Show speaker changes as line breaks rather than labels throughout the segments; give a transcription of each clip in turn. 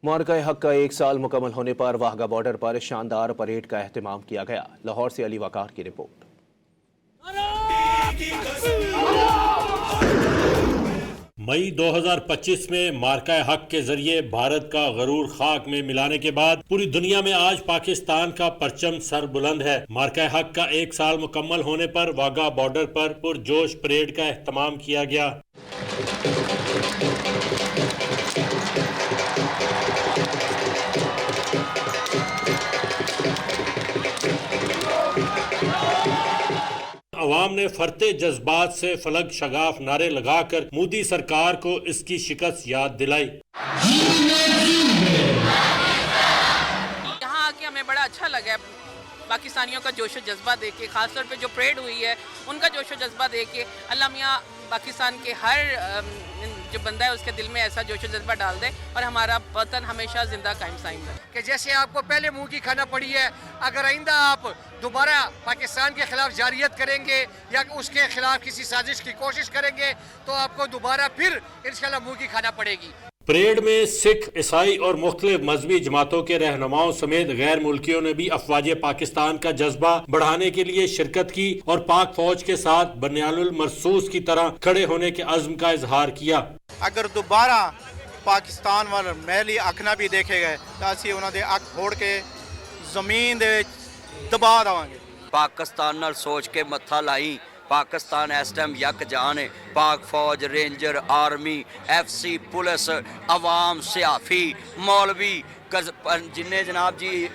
मार्का हक का एक साल मुकम्मल होने पर वाहगा बॉर्डर पर शानदार परेड का एहतमाम किया गया। लाहौर से अली वकार की रिपोर्ट।
मई 2025 में मार्का हक के जरिए भारत का गरूर खाक में मिलाने के बाद पूरी दुनिया में आज पाकिस्तान का परचम सर बुलंद है। मार्का हक का एक साल मुकम्मल होने पर वाघा बॉर्डर पर पुरजोश परेड का एहतमाम किया गया। अवाम ने फरते जज्बात से फलक शगाफ नारे लगाकर मोदी सरकार को इसकी शिकस्त याद दिलाई।
यहाँ आके हमें बड़ा अच्छा लगा पाकिस्तानियों का जोश जज्बा देख के, खासतौर पे जो परेड हुई है उनका जोश जज्बा देख के। अल्लाह मियाँ पाकिस्तान के हर जो बंदा है उसके दिल में ऐसा जोश जज्बा डाल दे और हमारा वतन हमेशा जिंदा कायम साइम है।
कि जैसे आपको पहले मुंह की खाना पड़ी है, अगर आइंदा आप दोबारा पाकिस्तान के खिलाफ जारियत करेंगे या उसके खिलाफ किसी साजिश की कोशिश करेंगे तो आपको दोबारा फिर इंशाल्लाह मुंह की खाना पड़ेगी।
परेड में सिख, ईसाई और मुख्तलिफ मजहबी जमातों के रहनुमाओं समेत गैर मुल्कियों ने भी अफवाज पाकिस्तान का जज्बा बढ़ाने के लिए शिरकत की और पाक फौज के साथ बनियानुल मरसूस की तरह खड़े होने के अज़्म का इजहार किया।
अगर दोबारा पाकिस्तान वाल महली अख ना भी देखे गए तो असी उन्होंने अख फोड़ के जमीन दे दबा देवांगे।
पाकिस्तान नाल सोच के मत्था लाई। पाकिस्तान इस टाइम यक जान है। पाक फौज, रेंजर, आर्मी, FC, पुलिस, अवाम, सियाफी, मौलवी, जिन्ने जनाब जी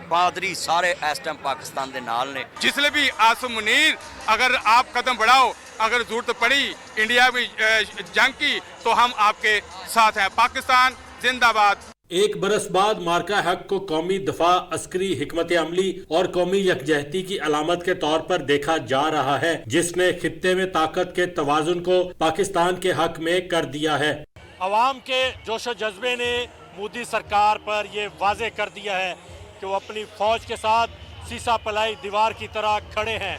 पादरी सारे इस टाइम पाकिस्तान दे नाल ने।
जिसले भी आसम मुनीर अगर आप कदम बढ़ाओ, अगर जरूरत पड़ी इंडिया भी जंग की तो हम आपके साथ हैं। पाकिस्तान जिंदाबाद।
एक बरस बाद मार्का हक को कौमी दफा, अस्करी हिकमत अमली और कौमी यकजहती की अलामत के तौर पर देखा जा रहा है, जिसने खित्ते में ताकत के तवाजुन को पाकिस्तान के हक में कर दिया है।
अवाम के जोश जज्बे ने मोदी सरकार पर ये वाजे कर दिया है कि वो अपनी फौज के साथ सीसा पलाई दीवार की तरह खड़े हैं।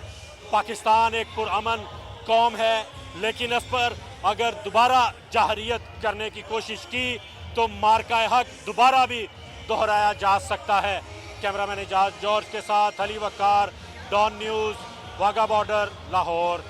पाकिस्तान एक पुरअमन कौम है, लेकिन इस पर अगर दोबारा जाहरियत करने की कोशिश की तो मार्का हक दोबारा भी दोहराया जा सकता है। कैमरामैन एजाज जॉर्ज के साथ Ali Waqar, Dawn News, Wagah border, Lahore.